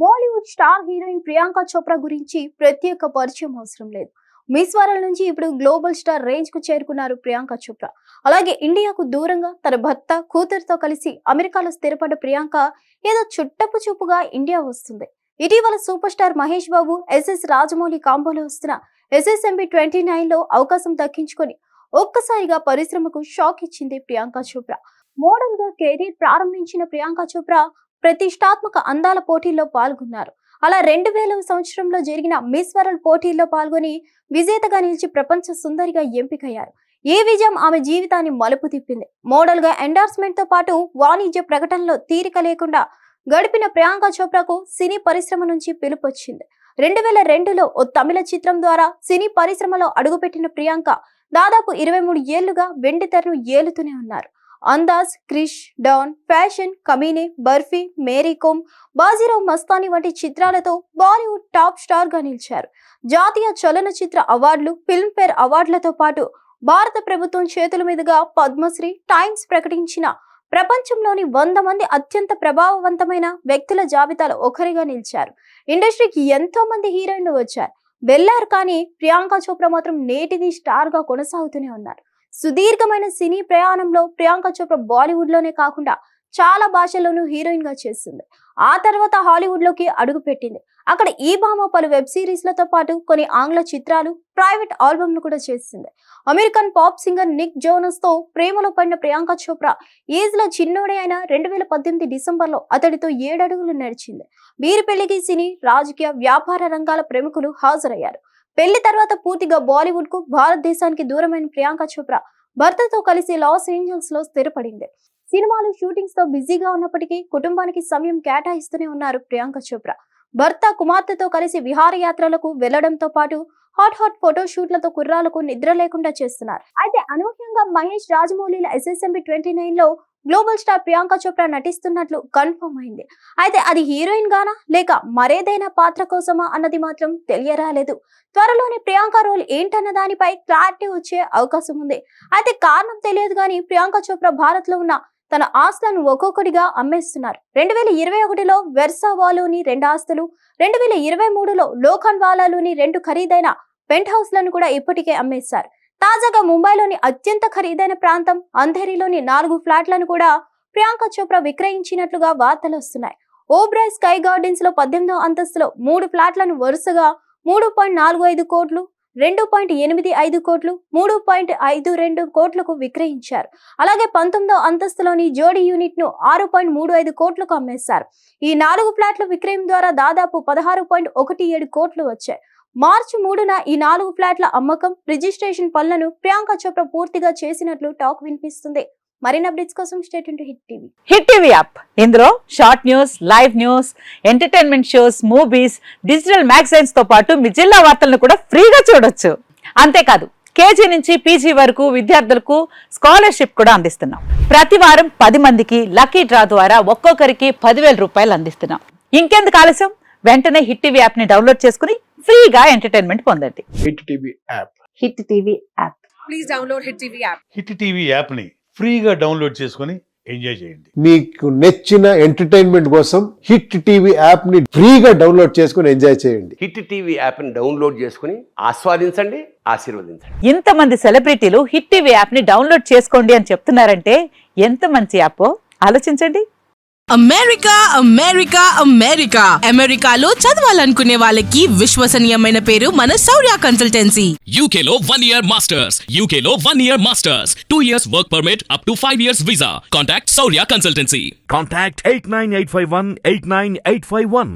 Bollywood star heroine Priyanka Chopra గురించి ప్రత్యేక పరిచయం అవసరం లేదు. మిస్ వరల్డ్ నుంచి ఇప్పుడు గ్లోబల్ స్టార్ రేంజ్ కు చేరుకున్నారు ప్రియాంక చోప్రా. అలాగే ఇండియాకు దూరంగా తన భర్త కూతురుతో కలిసి అమెరికాలో స్థిరపడ్డ ప్రియాంక ఏదో చుట్టపు చూపుగా ఇండియా వస్తుంది. ఇటీవల super star Mahesh Babu SS Rajamouli కాంబోలో వస్తున్న SSMB 29 లో అవకాశం దక్కించుకొని ఒక్కసారిగా పరిశ్రమకు షాక్ ఇచ్చింది ప్రియాంక చోప్రా. మోడల్ గా కెరీర్ ప్రారంభించిన ప్రియాంక చోప్రా ప్రతిష్టాత్మక అందాల పోటీల్లో పాల్గొన్నారు. అలా 2000 సంవత్సరంలో జరిగిన మిస్ వరల్డ్ పోటీల్లో పాల్గొని విజేతగా నిలిచి ప్రపంచ సుందరిగా ఎంపికయ్యారు. ఈ విజయం ఆమె జీవితాన్ని మలుపు తిప్పింది. మోడల్ గా ఎండార్స్మెంట్ తో పాటు వాణిజ్య ప్రకటనలో తీరిక లేకుండా గడిపిన ప్రియాంక చోప్రాకు సినీ పరిశ్రమ నుంచి పిలుపొచ్చింది. 2002లో ఓ తమిళ చిత్రం ద్వారా సినీ పరిశ్రమలో అడుగుపెట్టిన ప్రియాంక దాదాపు 23 ఏళ్లుగా వెండి తెరను ఏలుతూనే ఉన్నారు. అందాజ్, క్రిష్, డాన్, ఫ్యాషన్, కమీనే, బర్ఫీ, మేరీ కోమ్, బాజీరావ్ మస్తానీ వంటి చిత్రాలతో బాలీవుడ్ టాప్ స్టార్ గా నిలిచారు. జాతీయ చలనచిత్ర అవార్డులు, ఫిల్మ్ఫేర్ అవార్డులతో పాటు భారత ప్రభుత్వం చేతుల మీదుగా పద్మశ్రీ, టైమ్స్ ప్రకటించిన ప్రపంచంలోని 100 మంది అత్యంత ప్రభావవంతమైన వ్యక్తుల జాబితాలో ఒకరిగా నిలిచారు. ఇండస్ట్రీకి ఎంతో మంది హీరోయిన్లు వచ్చారు, వెళ్లారు, కానీ ప్రియాంక చోప్రా మాత్రం నేటిది స్టార్ గా కొనసాగుతూనే ఉన్నారు. సుదీర్ఘమైన సినీ ప్రయాణంలో ప్రియాంక చోప్రా బాలీవుడ్ లోనే కాకుండా చాలా భాషల్లోనూ హీరోయిన్ గా చేసింది. ఆ తర్వాత హాలీవుడ్ లోకి అడుగు పెట్టింది. అక్కడ ఈ భామ పలు వెబ్ సిరీస్లతో పాటు కొన్ని ఆంగ్ల చిత్రాలు, ప్రైవేట్ ఆల్బమ్ ను కూడా చేసింది. American pop singer Nick Jonas తో ప్రేమలో పడిన ప్రియాంక చోప్రా ఏజ్ లో చిన్నోడే అయిన 2018 డిసెంబర్లో అతడితో 7 అడుగులు నడిచింది. వీరి పెళ్లికి సినీ, రాజకీయ, వ్యాపార రంగాల ప్రముఖులు హాజరయ్యారు. పెళ్లి తర్వాత పూర్తిగా బాలీవుడ్ కు, భారతదేశానికి దూరమైన ప్రియాంక చోప్రా భర్తతో కలిసి లాస్ ఏంజల్స్ లో స్థిరపడింది. సినిమాలు, షూటింగ్స్ తో బిజీగా ఉన్నప్పటికీ కుటుంబానికి సమయం కేటాయిస్తూనే ఉన్నారు ప్రియాంక చోప్రా. భర్త, కుమార్తెతో కలిసి విహారయాత్రలకు వెళ్లడంతో పాటు హాట్ ఫోటో షూట్లతో కుర్రాలకు నిద్ర లేకుండా చేస్తున్నారు. అయితే అనూహ్యంగా మహేష్, రాజమౌళిల SSMB 29 లో గ్లోబల్ స్టార్ ప్రియాంక చోప్రా నటిస్తున్నట్లు కన్ఫర్మ్ అయింది. అయితే అది హీరోయిన్ గానా లేక మరేదైనా పాత్ర కోసమా అన్నది మాత్రం తెలియరాలేదు. త్వరలోనే ప్రియాంక రోల్ ఏంటన్న దానిపై క్లారిటీ వచ్చే అవకాశం ఉంది. అయితే కారణం తెలియదు కానీ ప్రియాంక చోప్రా భారత్ లో ఉన్న తన ఆస్తులను ఒక్కొక్కటిగా అమ్మేస్తున్నారు. 2021లో వెర్సావాలోని 2 ఆస్తులు, 2023లో లోఖండ్వాలాలోని 2 ఖరీదైన పెంట్ హౌస్లను కూడా ఇప్పటికే అమ్మేశారు. తాజాగా ముంబైలోని అత్యంత ఖరీదైన ప్రాంతం అంధేరిలోని 4 ఫ్లాట్లను కూడా ప్రియాంక చోప్రా విక్రయించినట్లుగా వార్తలు వస్తున్నాయి. ఓబ్రాయ్ స్కై గార్డెన్స్ లో 18వ అంతస్తులో 3 ఫ్లాట్లను వరుసగా 3.45 కోట్లు, 2.85 కోట్లు, 3.52 కోట్లకు విక్రయించారు. అలాగే 19వ అంతస్తులోని జోడీ యూనిట్ ను 6.35 కోట్లకు అమ్మేశారు. ఈ 4 ఫ్లాట్ల విక్రయం ద్వారా దాదాపు 16.17 కోట్లు వచ్చాయి. మార్చి 3న ఈ 4 ఫ్లాట్ల అమ్మకం, రిజిస్ట్రేషన్ పనులను ప్రియాంక చోప్రా పూర్తిగా చేసినట్లు టాక్ వినిపిస్తుంది. మరిన్ని అప్డేట్స్ కోసం stay tuned to Hit TV app. ఇందులో short news, live news, entertainment shows, movies, digital magazines తో పాటు మీ జిల్లా వార్తలను కూడా ఫ్రీగా చూడొచ్చు. అంతేకాదు KG నుంచి PG వరకు విద్యార్థులకు స్కాలర్షిప్ కూడా అందిస్తున్నాం. ప్రతి వారం 10 మందికి లక్కీ డ్రా ద్వారా ఒక్కొక్కరికి 10,000 రూపాయలు అందిస్తున్నాం. ఇంకెందుకు ఆలస్యం, వెంటనే హిట్ టీవీ యాప్ ని డౌన్లోడ్ చేసుకుని ఫ్రీగా ఎంటర్టైన్మెంట్ పొందండి. Hit TV app. Hit TV app. Please download hit TV app. Hit TV app ని ఫ్రీగా డౌన్లోడ్ చేసుకుని ఎంజాయ్ చేయండి. మీకు నచ్చిన ఎంటర్టైన్మెంట్ కోసం హిట్ టీవీ యాప్ ని ఫ్రీగా డౌన్లోడ్ చేసుకుని ఎంజాయ్ చేయండి. హిట్ టీవీ యాప్ ని డౌన్లోడ్ చేసుకుని ఆస్వాదించండి, ఆశీర్వదించండి. ఇంతమంది సెలబ్రిటీలు హిట్ టీవీ యాప్ ని డౌన్లోడ్ చేసుకోండి అని చెప్తున్నారంటే ఎంత మంచి యాప్ ఆలోచించండి. అమెరికా అమెరికా అమెరికా అమెరికాలో చదవాలనుకునే వాళ్ళకి విశ్వసనీయమైన పేరు మన శౌర్య కన్సల్టెన్సీ. UK లో 1 year masters. UK లో 1 year masters. 2 years work permit up to 5 years visa. Contact Saurya Consultancy. Contact 89851 89851.